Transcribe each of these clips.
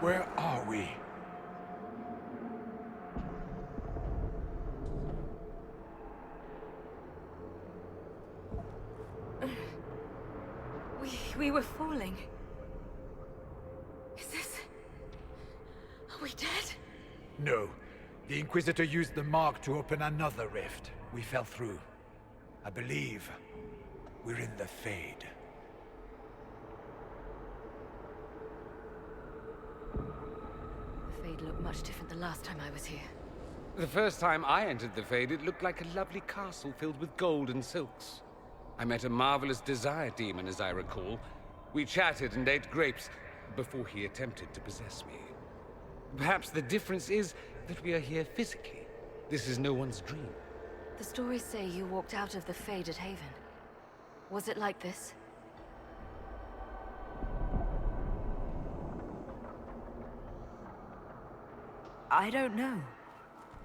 Where are we? We were falling. Is this... Are we dead? No. The Inquisitor used the mark to open another rift. We fell through. I believe we're in the Fade. The Fade looked much different the last time I was here. The first time I entered the Fade, it looked like a lovely castle filled with gold and silks. I met a marvelous desire demon, as I recall. We chatted and ate grapes before he attempted to possess me. Perhaps the difference is that we are here physically. This is no one's dream. The stories say you walked out of the Fade at Haven. Was it like this? I don't know.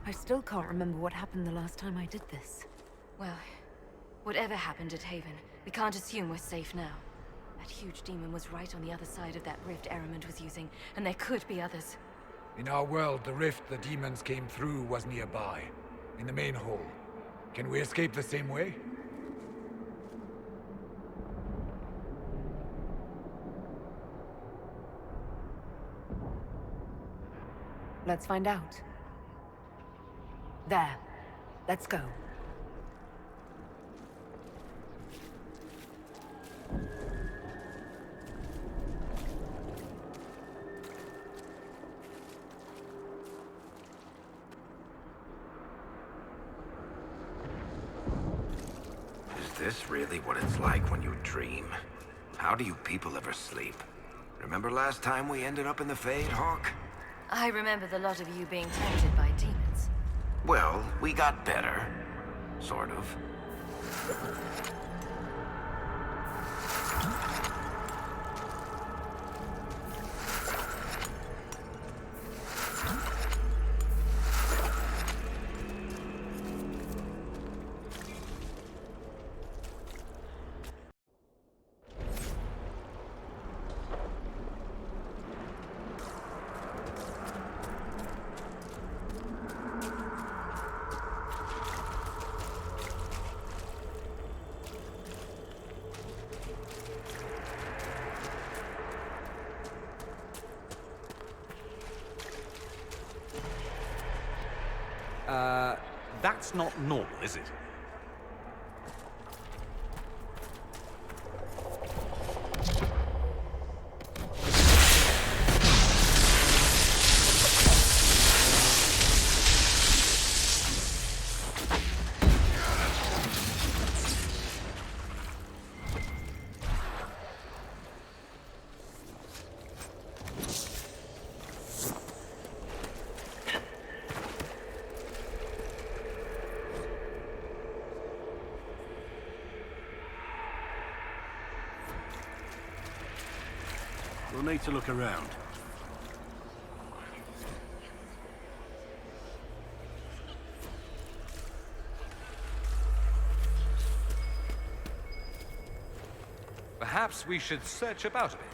I still can't remember what happened the last time I did this. Well, whatever happened at Haven, we can't assume we're safe now. That huge demon was right on the other side of that rift Eramond was using, and there could be others. In our world, the rift the demons came through was nearby, in the main hall. Can we escape the same way? Let's find out. There. Let's go. Is this really what it's like when you dream? How do you people ever sleep? Remember last time we ended up in the Fade, Hawke? I remember the lot of you being tempted by demons. Well, we got better. Sort of. That's not normal, is it? We'll need to look around. Perhaps we should search about a bit.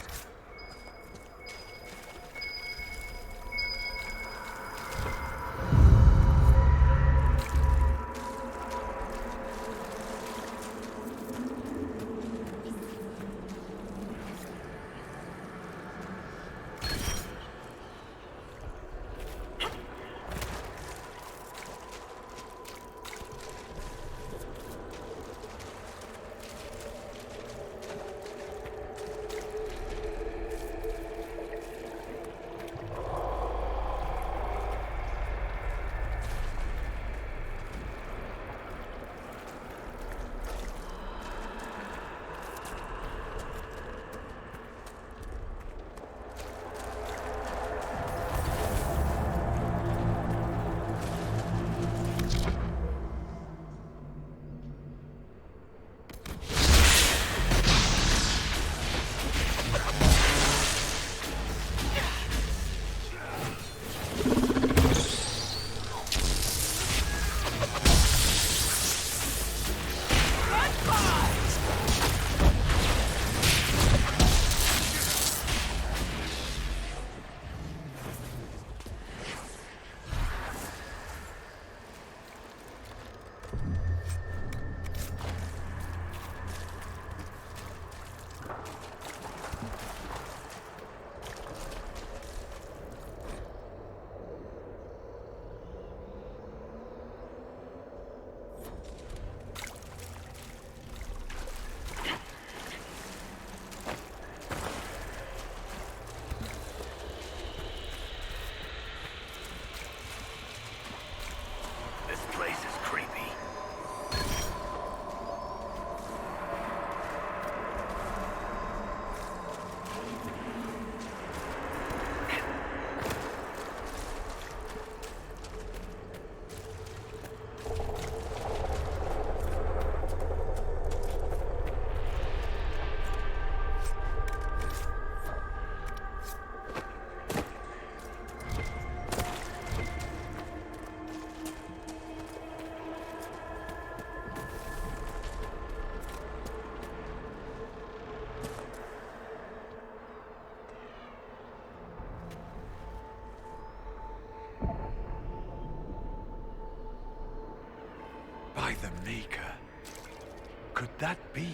that be?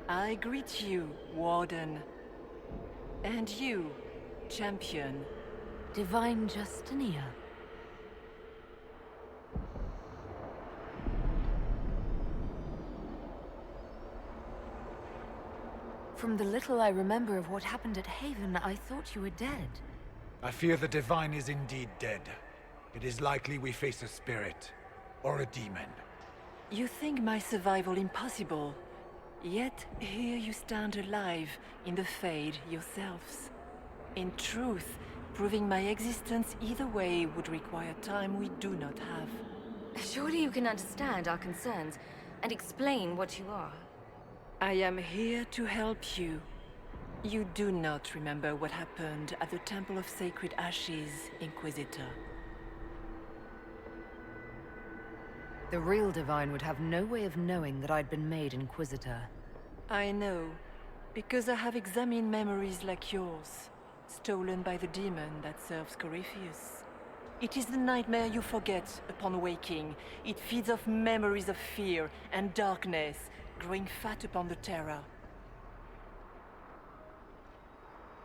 I greet you, Warden. And you, Champion. Divine Justinia. From the little I remember of what happened at Haven, I thought you were dead. I fear the Divine is indeed dead. It is likely we face a spirit, or a demon. You think my survival impossible, yet here you stand alive in the Fade yourselves. In truth, proving my existence either way would require time we do not have. Surely you can understand our concerns and explain what you are. I am here to help you. You do not remember what happened at the Temple of Sacred Ashes, Inquisitor. The real Divine would have no way of knowing that I'd been made Inquisitor. I know, because I have examined memories like yours, stolen by the demon that serves Corypheus. It is the nightmare you forget upon waking. It feeds off memories of fear and darkness, growing fat upon the terror.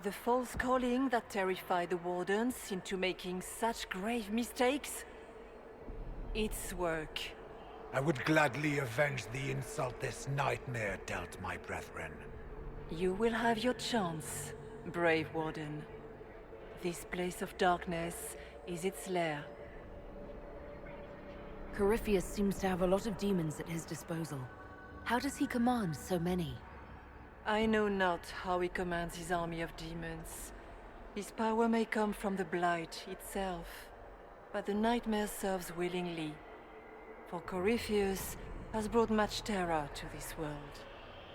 The false calling that terrified the Wardens into making such grave mistakes? Its work. I would gladly avenge the insult this nightmare dealt my brethren. You will have your chance, brave Warden. This place of darkness is its lair. Corypheus seems to have a lot of demons at his disposal. How does he command so many? I know not how he commands his army of demons. His power may come from the Blight itself, but the nightmare serves willingly. For Corypheus has brought much terror to this world.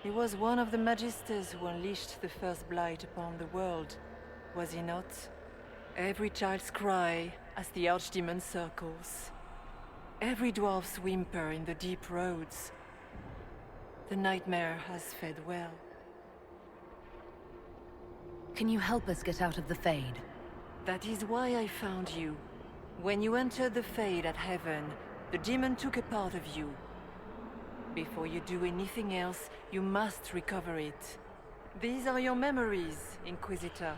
He was one of the Magisters who unleashed the first Blight upon the world, was he not? Every child's cry as the Archdemon circles. Every dwarf's whimper in the deep roads. The nightmare has fed well. Can you help us get out of the Fade? That is why I found you. When you entered the Fade at Heaven, the demon took a part of you. Before you do anything else, you must recover it. These are your memories, Inquisitor.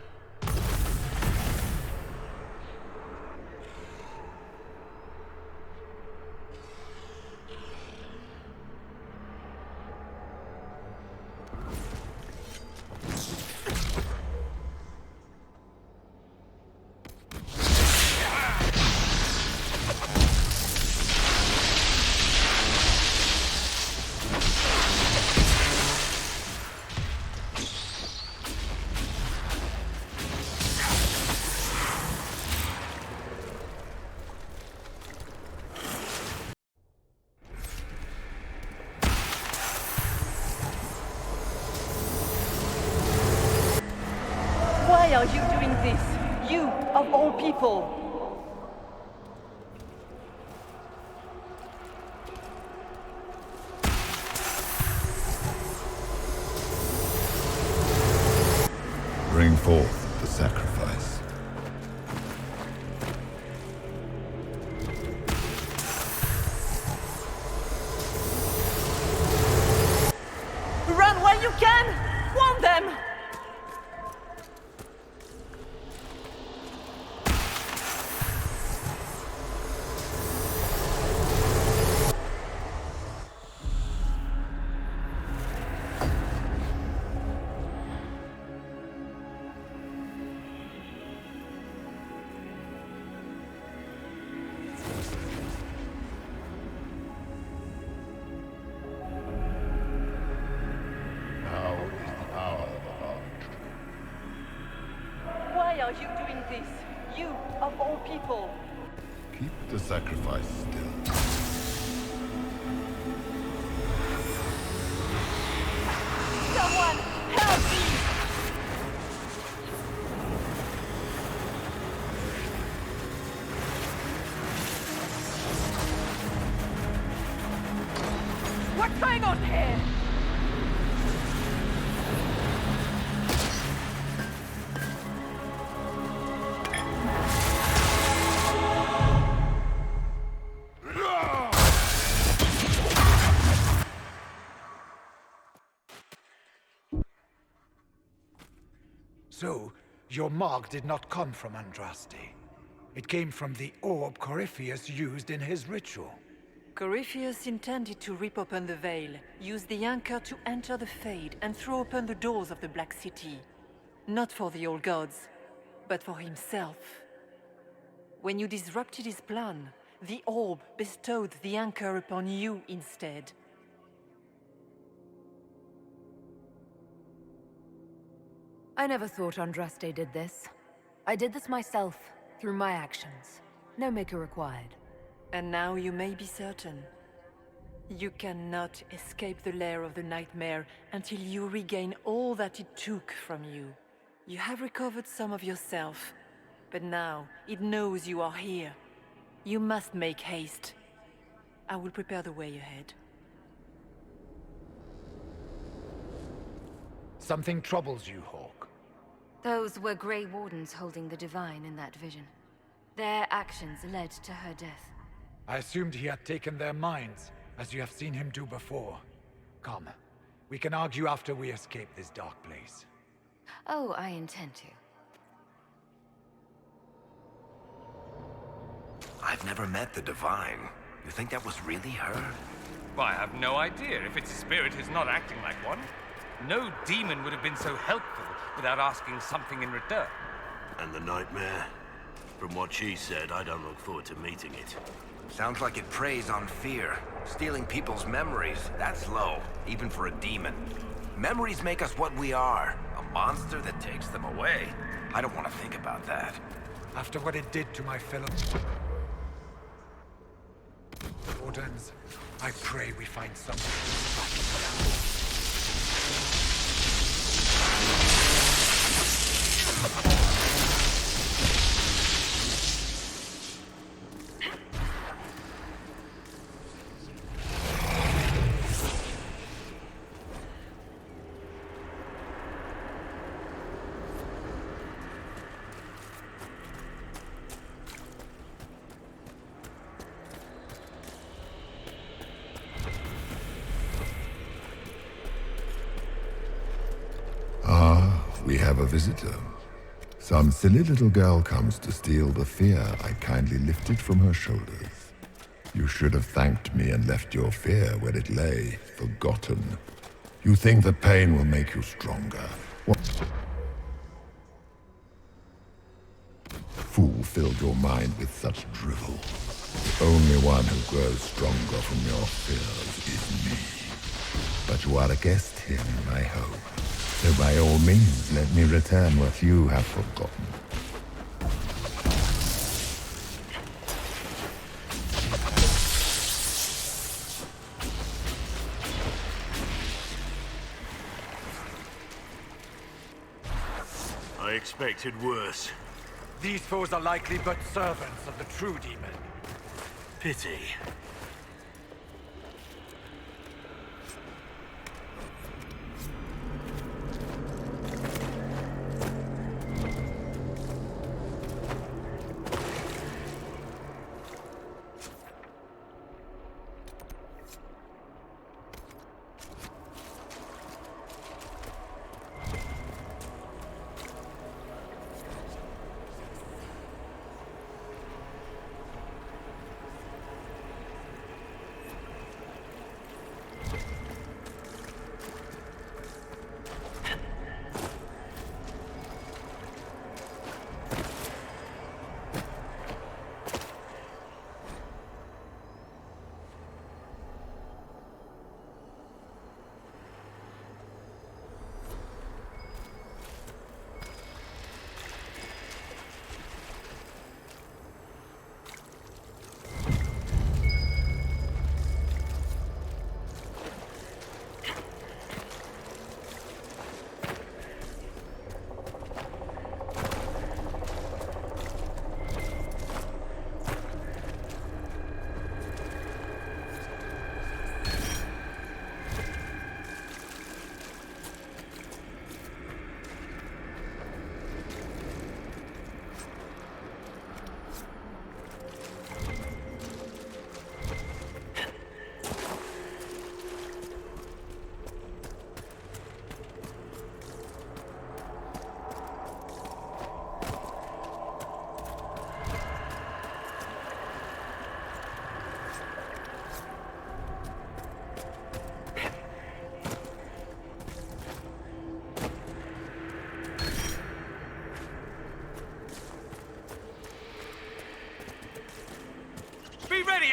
Why are you doing this? You, of all people! Bring forth the sacrifice. Run while you can! Warn them! Why are you doing this? You, of all people! Keep the sacrifice still. Someone, help me! What's going on here? So, your mark did not come from Andraste. It came from the orb Corypheus used in his ritual. Corypheus intended to rip open the veil, use the anchor to enter the Fade, and throw open the doors of the Black City. Not for the old gods, but for himself. When you disrupted his plan, the orb bestowed the anchor upon you instead. I never thought Andraste did this. I did this myself, through my actions. No maker required. And now you may be certain. You cannot escape the lair of the nightmare until you regain all that it took from you. You have recovered some of yourself, but now it knows you are here. You must make haste. I will prepare the way ahead. Something troubles you, Hawke. Those were Grey Wardens holding the Divine in that vision. Their actions led to her death. I assumed he had taken their minds, as you have seen him do before. Come, we can argue after we escape this dark place. Oh, I intend to. I've never met the Divine. You think that was really her? Why, I have no idea. If its spirit is not acting like one, no demon would have been so helpful without asking something in return. And the nightmare? From what she said, I don't look forward to meeting it. Sounds like it preys on fear. Stealing people's memories, that's low, even for a demon. Memories make us what we are. A monster that takes them away. I don't want to think about that. After what it did to my fellow Wardens, I pray we find someone. We have a visitor. Some silly little girl comes to steal the fear I kindly lifted from her shoulders. You should have thanked me and left your fear where it lay, forgotten. You think the pain will make you stronger. What fool filled your mind with such drivel? The only one who grows stronger from your fears is me. But you are a guest here in my home. So by all means, let me return what you have forgotten. I expected worse. These foes are likely but servants of the true demon. Pity.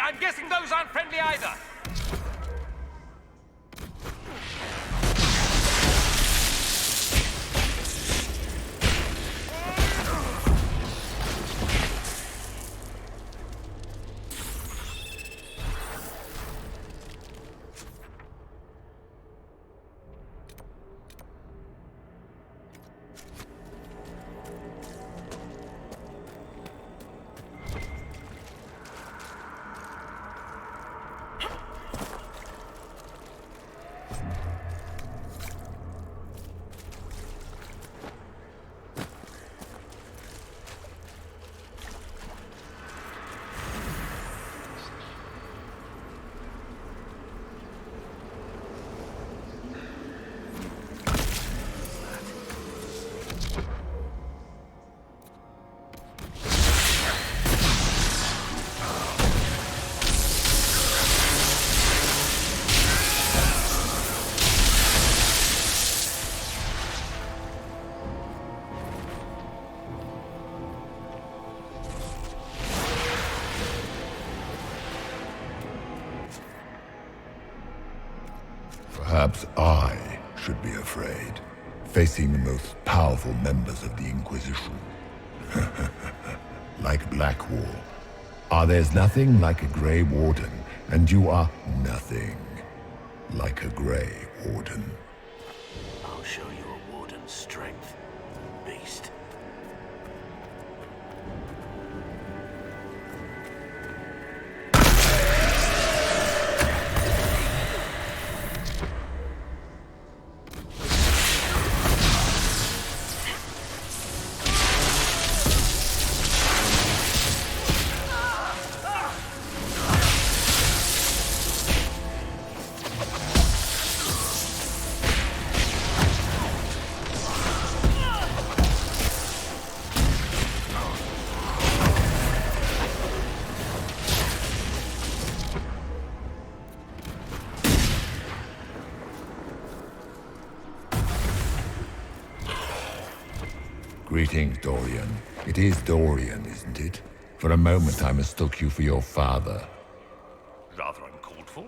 I'm guessing those aren't friendly either. Perhaps I should be afraid, facing the most powerful members of the Inquisition. Like Blackwall. There's nothing like a Grey Warden, and you are nothing like a Grey Warden. I'll show you a warden's strength, beast. Greetings, Dorian. It is Dorian, isn't it? For a moment I mistook you for your father. Rather uncalled for.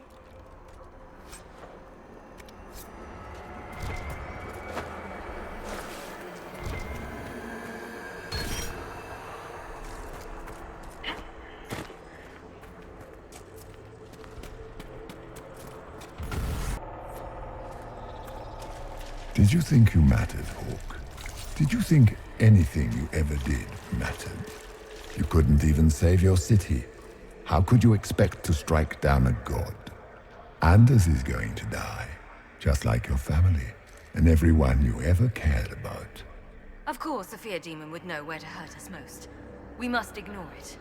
Did you think you mattered, Hawke? Did you think anything you ever did mattered? You couldn't even save your city. How could you expect to strike down a god? Anders is going to die, just like your family, and everyone you ever cared about. Of course, the fear demon would know where to hurt us most. We must ignore it.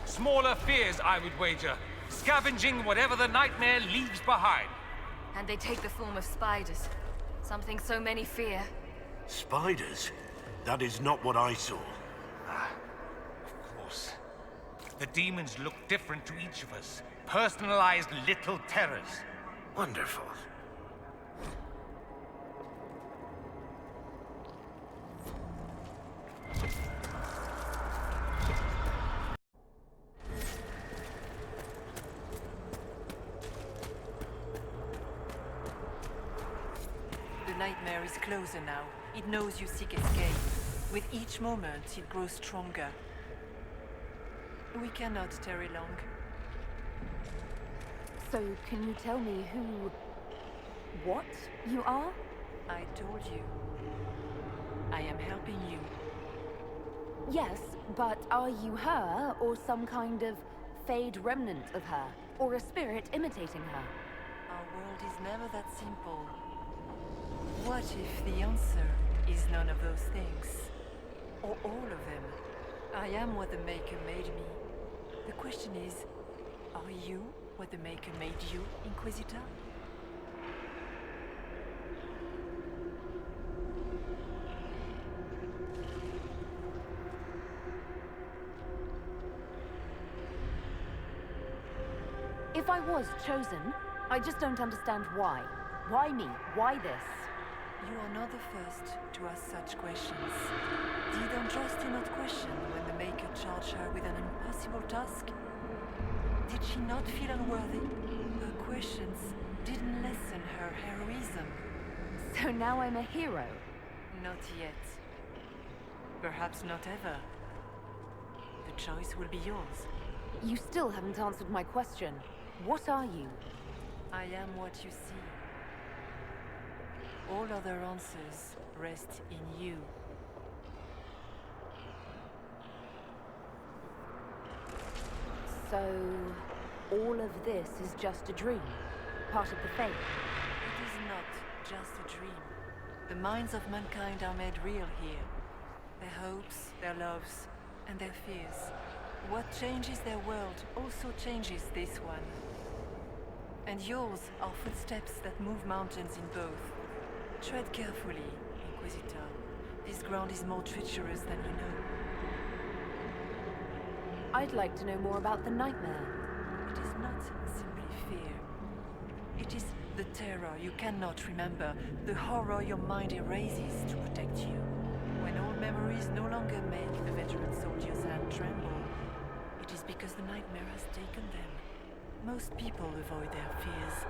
Smaller fears, I would wager. Scavenging whatever the nightmare leaves behind. And they take the form of spiders. Something so many fear. Spiders? That is not what I saw. Of course. The demons look different to each of us. Personalized little terrors. Wonderful. The nightmare is closer now. It knows you seek escape. With each moment, it grows stronger. We cannot tarry long. So, can you tell me who... what you are? I told you. I am helping you. Yes, but are you her, or some kind of fade remnant of her? Or a spirit imitating her? Our world is never that simple. What if the answer is none of those things? Or all of them? I am what the Maker made me. The question is, are you what the Maker made you, Inquisitor? If I was chosen, I just don't understand why. Why me? Why this? You are not the first to ask such questions. Did Andraste not question when the Maker charged her with an impossible task? Did she not feel unworthy? Her questions didn't lessen her heroism. So now I'm a hero? Not yet. Perhaps not ever. The choice will be yours. You still haven't answered my question. What are you? I am what you see. All other answers rest in you. So, all of this is just a dream? Part of the fate? It is not just a dream. The minds of mankind are made real here. Their hopes, their loves, and their fears. What changes their world also changes this one. And yours are footsteps that move mountains in both. Tread carefully, Inquisitor. This ground is more treacherous than you know. I'd like to know more about the nightmare. It is not simply fear. It is the terror you cannot remember, the horror your mind erases to protect you. When all memories no longer make the veteran soldier's hand tremble, it is because the nightmare has taken them. Most people avoid their fears.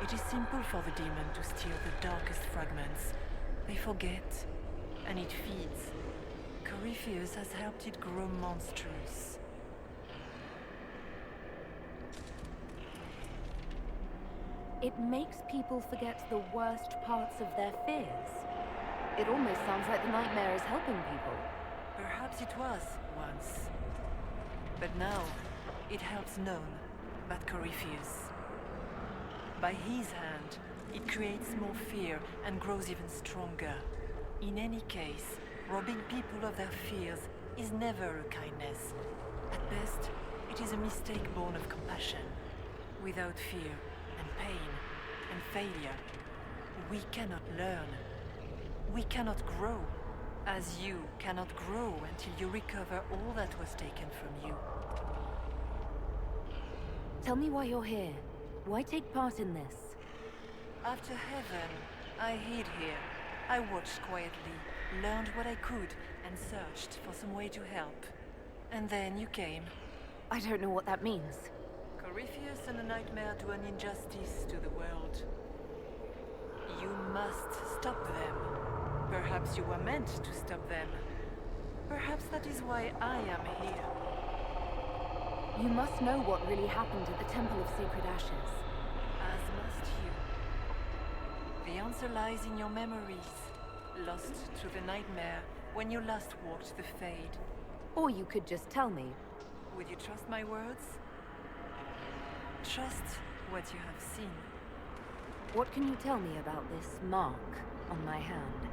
It is simple for the demon to steal the darkest fragments. They forget, and it feeds. Corypheus has helped it grow monstrous. It makes people forget the worst parts of their fears. It almost sounds like the nightmare is helping people. Perhaps it was once. But now, it helps none but Corypheus. By his hand, it creates more fear and grows even stronger. In any case, robbing people of their fears is never a kindness. At best, it is a mistake born of compassion. Without fear and pain and failure, we cannot learn. We cannot grow, as you cannot grow until you recover all that was taken from you. Tell me why you're here. Why take part in this? After heaven, I hid here. I watched quietly, learned what I could, and searched for some way to help. And then you came. I don't know what that means. Corypheus and the nightmare do an injustice to the world. You must stop them. Perhaps you were meant to stop them. Perhaps that is why I am here. You must know what really happened at the Temple of Sacred Ashes. As must you. The answer lies in your memories, lost to the nightmare when you last walked the Fade. Or you could just tell me. Would you trust my words? Trust what you have seen. What can you tell me about this mark on my hand?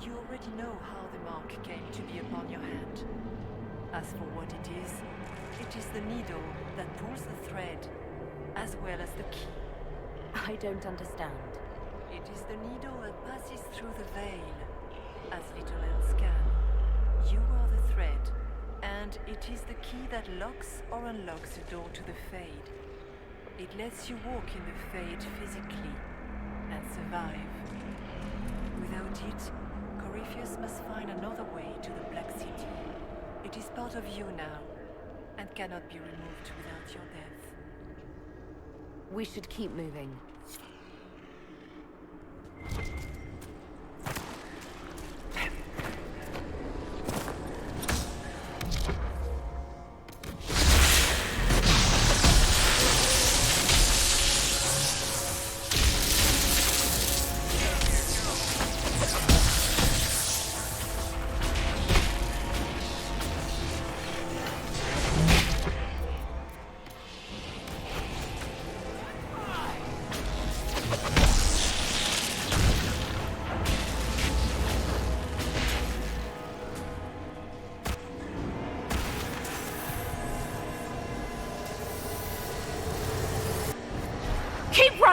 You already know how the mark came to be upon your hand. As for what it is the needle that pulls the thread, as well as the key. I don't understand. It is the needle that passes through the veil, as little else can. You are the thread, and it is the key that locks or unlocks the door to the Fade. It lets you walk in the Fade physically, and survive. Without it, Corypheus must find another way to the Black City. It is part of you now, and cannot be removed without your death. We should keep moving.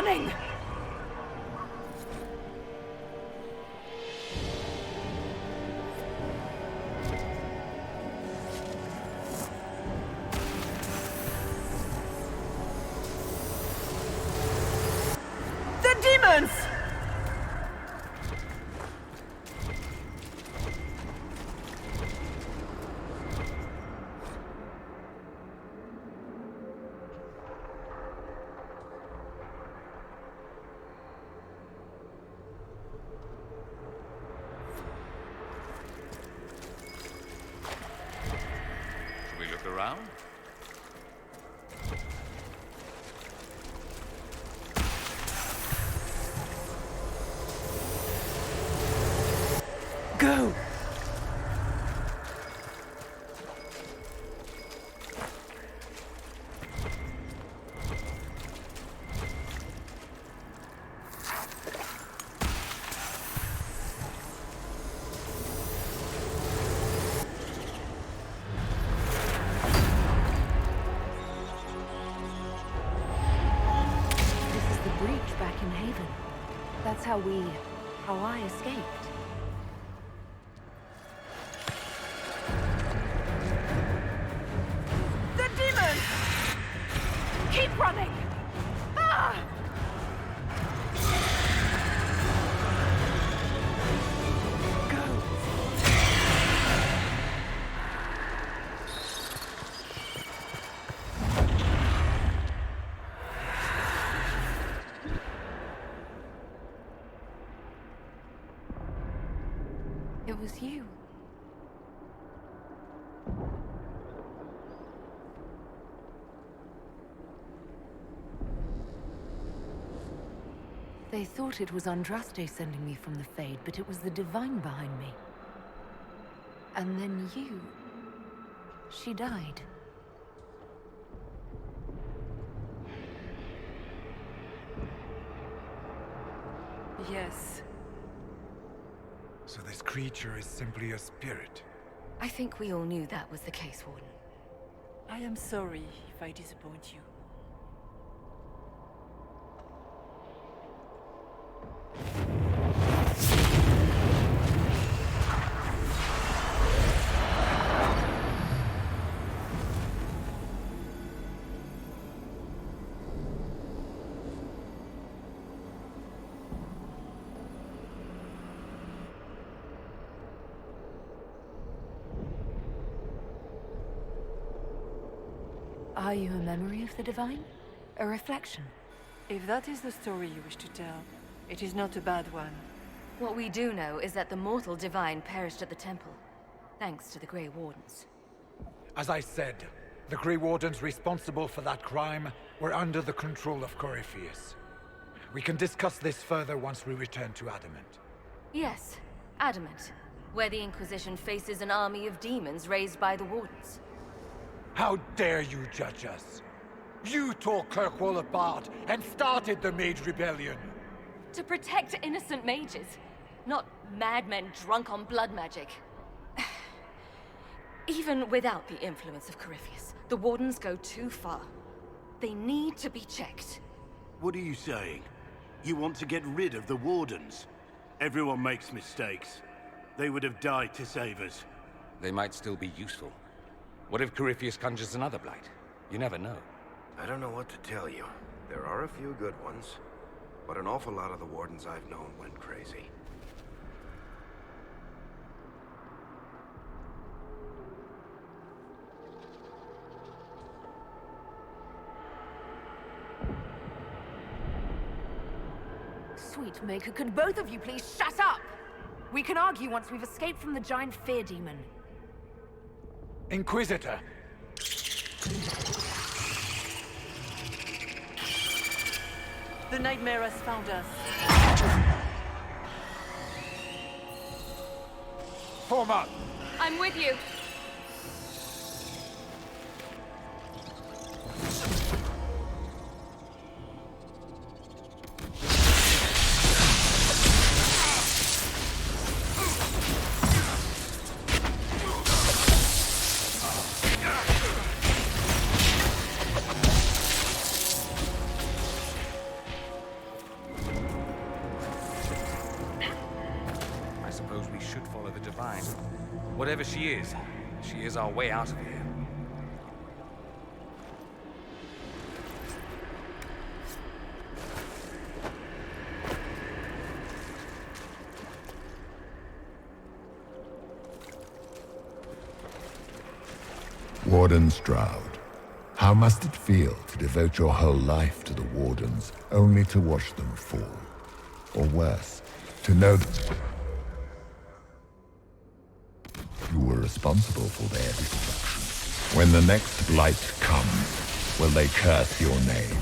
running! The demons! Should we look around? Go! This is the breach back in Haven. That's how I escaped. The demons! Keep running! Ah! It was you. They thought it was Andraste sending me from the Fade, but it was the Divine behind me. And then you... She died. Yes. So this creature is simply a spirit. I think we all knew that was the case, Warden. I am sorry if I disappoint you. Are you a memory of the Divine? A reflection? If that is the story you wish to tell, it is not a bad one. What we do know is that the mortal Divine perished at the temple, thanks to the Grey Wardens. As I said, the Grey Wardens responsible for that crime were under the control of Corypheus. We can discuss this further once we return to Adamant. Yes, Adamant, where the Inquisition faces an army of demons raised by the Wardens. How dare you judge us? You tore Kirkwall apart and started the Mage Rebellion! To protect innocent mages, not madmen drunk on blood magic. Even without the influence of Corypheus, the Wardens go too far. They need to be checked. What are you saying? You want to get rid of the Wardens? Everyone makes mistakes. They would have died to save us. They might still be useful. What if Corypheus conjures another blight? You never know. I don't know what to tell you. There are a few good ones, but an awful lot of the Wardens I've known went crazy. Sweet Maker, could both of you please shut up? We can argue once we've escaped from the giant fear demon. Inquisitor! The nightmare has found us. Form up! I'm with you. whoever she is our way out of here. Warden Stroud, how must it feel to devote your whole life to the Wardens, only to watch them fall? Or worse, to know that you were responsible for their destruction. When the next blight comes, will they curse your name?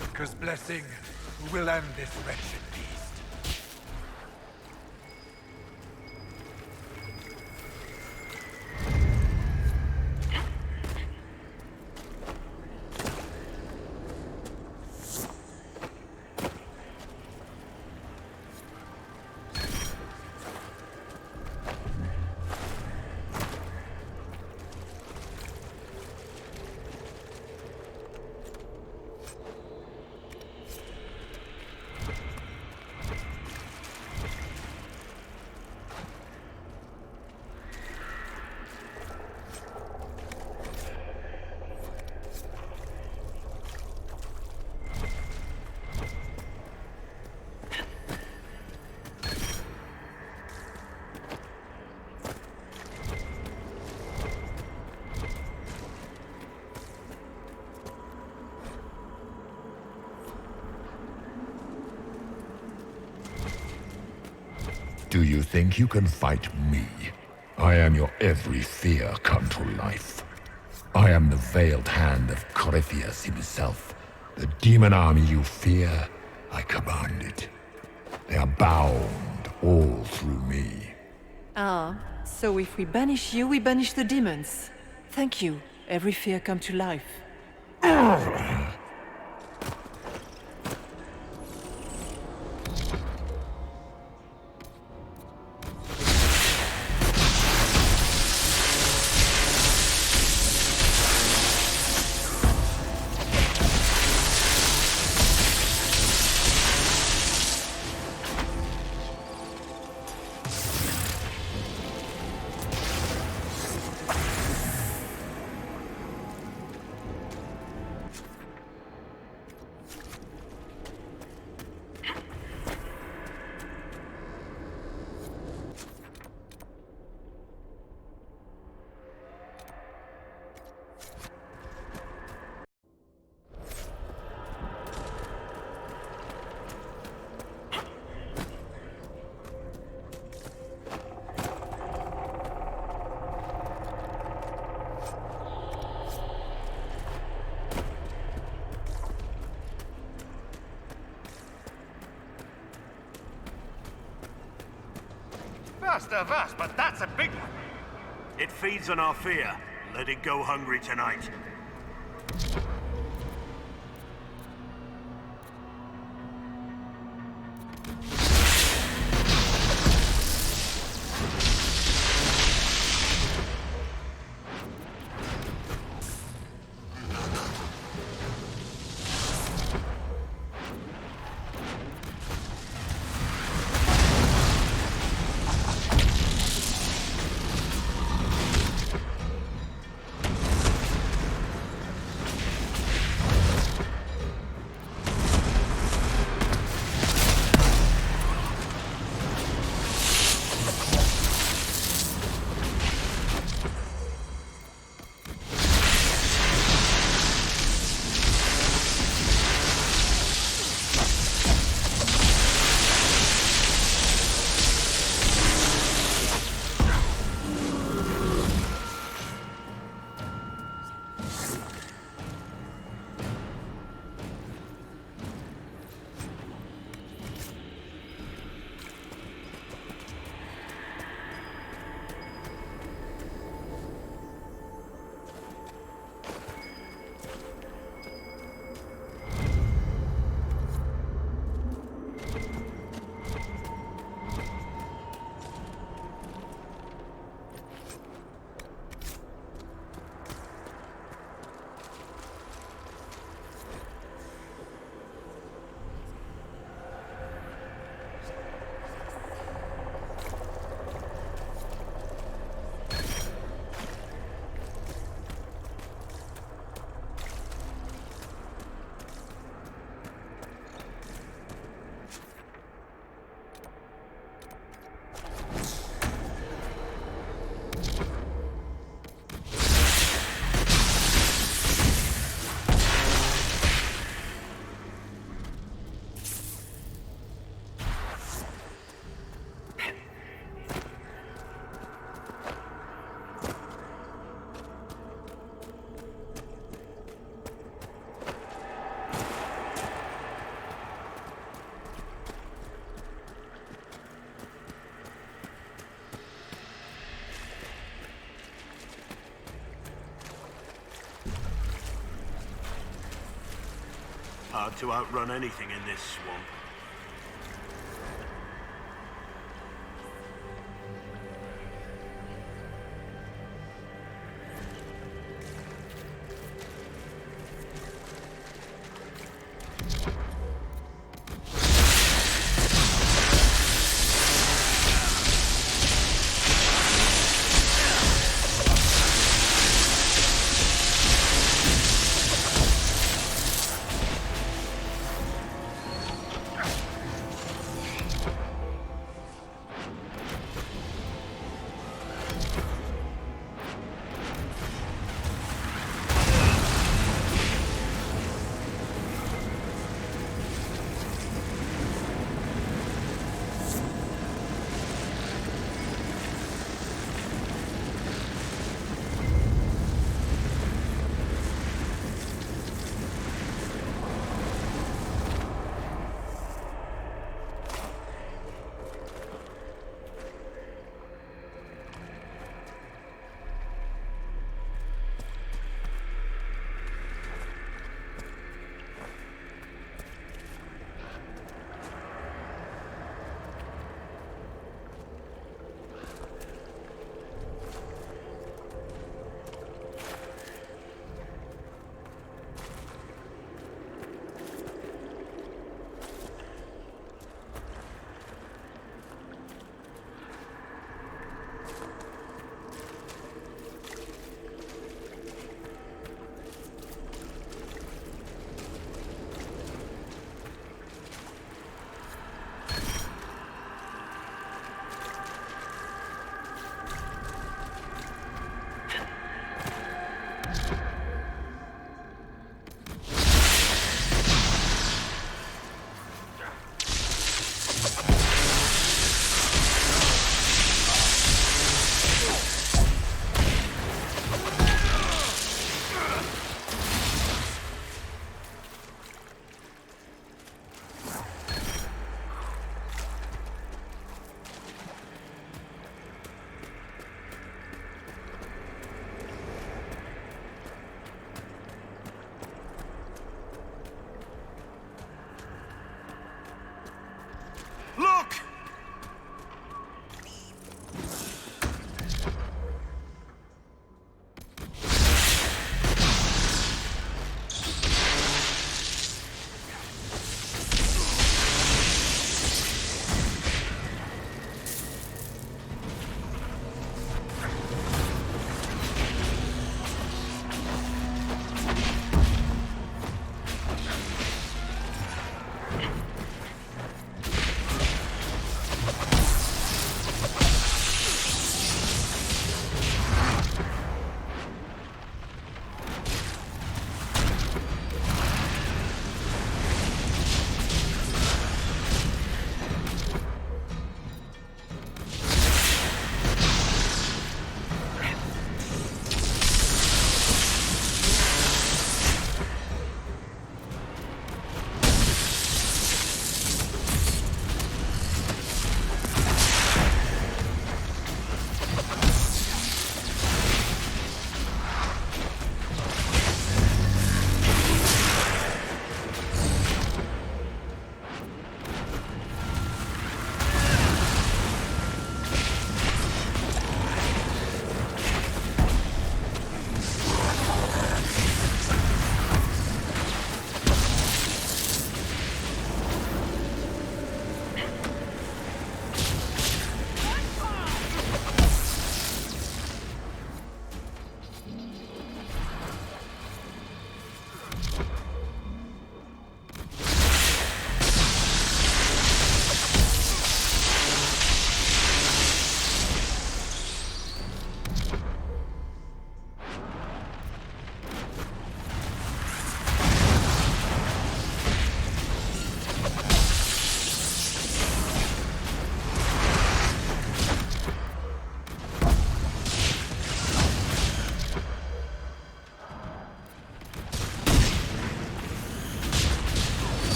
Because blessing will end this wretched beast. Do you think you can fight me? I am your every fear come to life. I am the veiled hand of Corypheus himself. The demon army you fear, I command it. They are bound all through me. Ah, so if we banish you, we banish the demons. Thank you. Every fear come to life. Vast, but that's a big one. It feeds on our fear. Let it go hungry tonight. Hard to outrun anything in this swamp.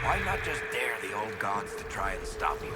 Why not just dare the old gods to try and stop you?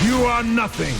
You are nothing!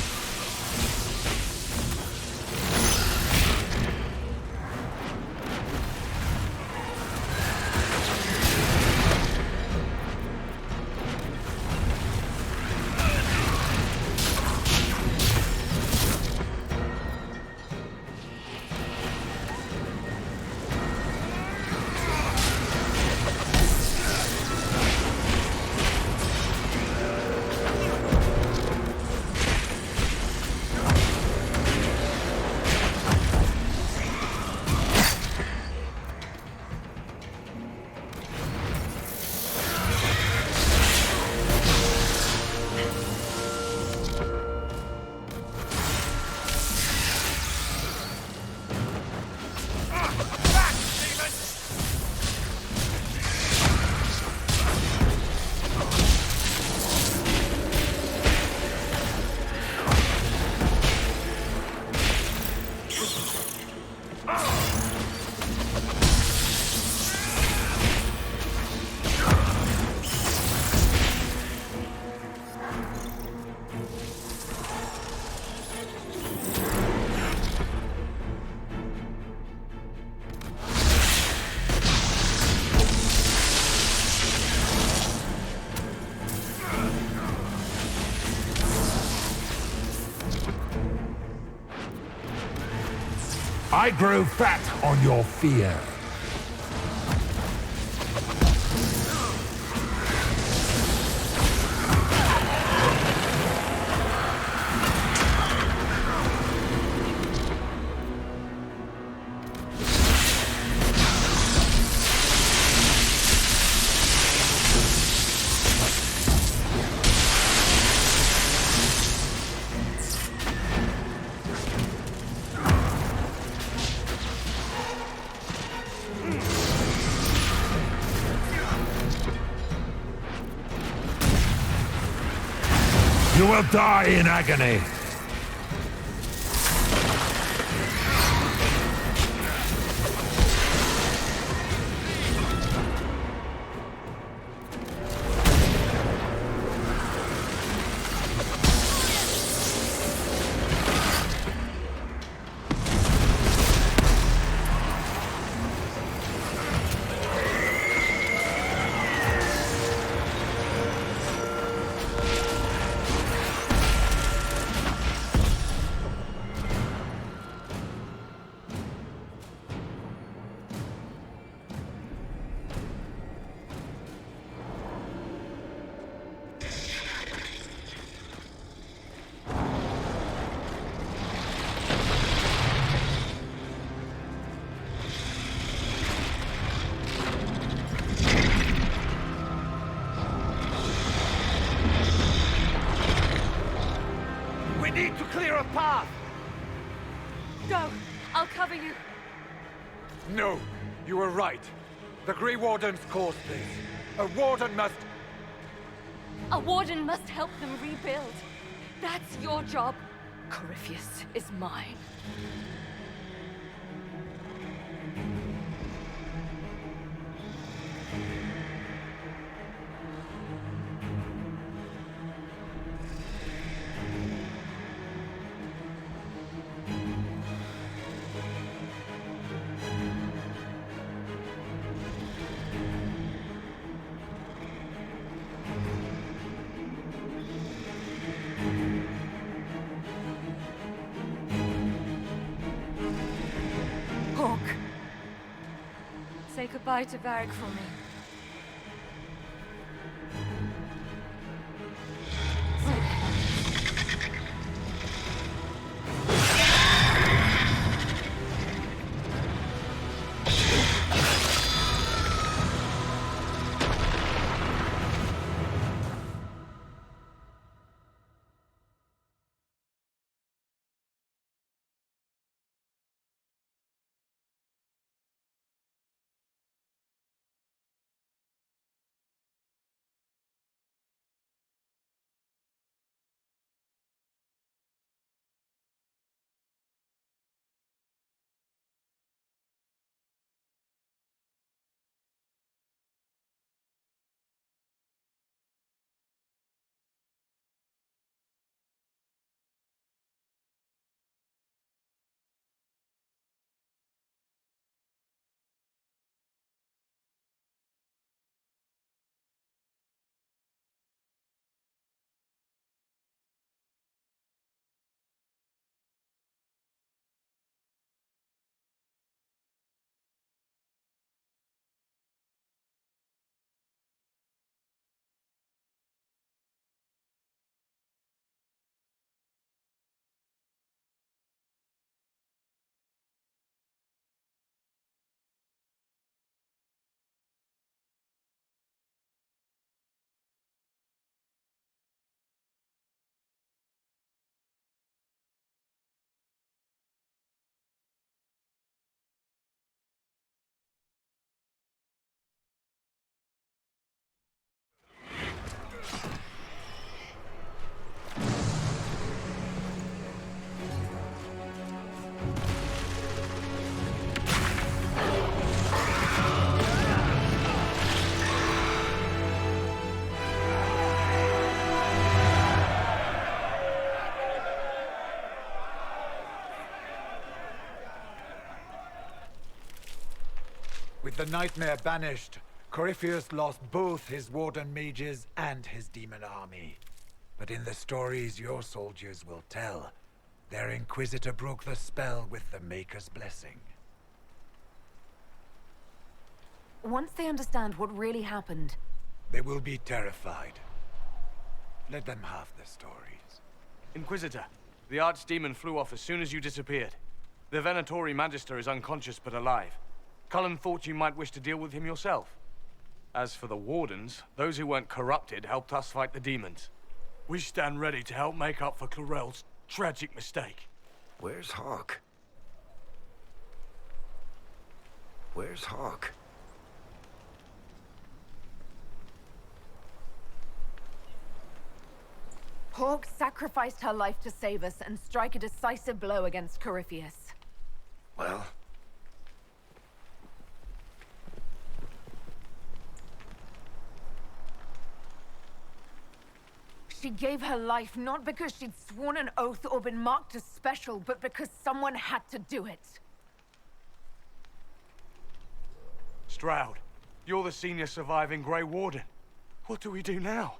I grow fat on your fear. You will die in agony. need to clear a path! Go! I'll cover you. No, you were right. The Grey Wardens caused this. A warden must... A warden must help them rebuild. That's your job. Corypheus is mine. Goodbye to Varric for me. With the nightmare banished, Corypheus lost both his warden mages and his demon army. But in the stories your soldiers will tell, their Inquisitor broke the spell with the Maker's blessing. Once they understand what really happened, They will be terrified. Let them have the stories. Inquisitor, the Archdemon flew off as soon as you disappeared. The Venatori Magister is unconscious but alive. Cullen thought you might wish to deal with him yourself. As for the Wardens, those who weren't corrupted helped us fight the demons. We stand ready to help make up for Clorel's tragic mistake. Where's Hawke? Where's Hawke? Hawke sacrificed her life to save us and strike a decisive blow against Corypheus. Well, She gave her life not because she'd sworn an oath or been marked as special, but because someone had to do it. Stroud, you're the senior surviving Grey Warden. What do we do now?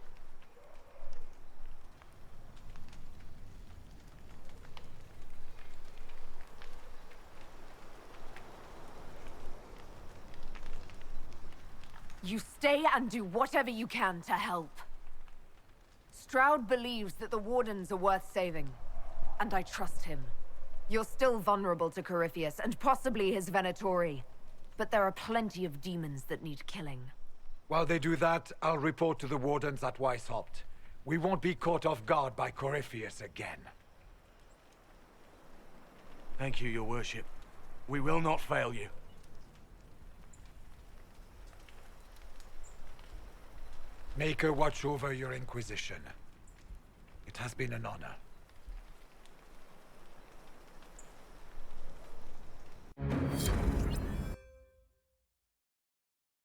You stay and do whatever you can to help. Stroud believes that the Wardens are worth saving, and I trust him. You're still vulnerable to Corypheus, and possibly his Venatori, but there are plenty of demons that need killing. While they do that, I'll report to the Wardens at Weishaupt. We won't be caught off guard by Corypheus again. Thank you, your worship. We will not fail you. Maker watch over your Inquisition. It has been an honor.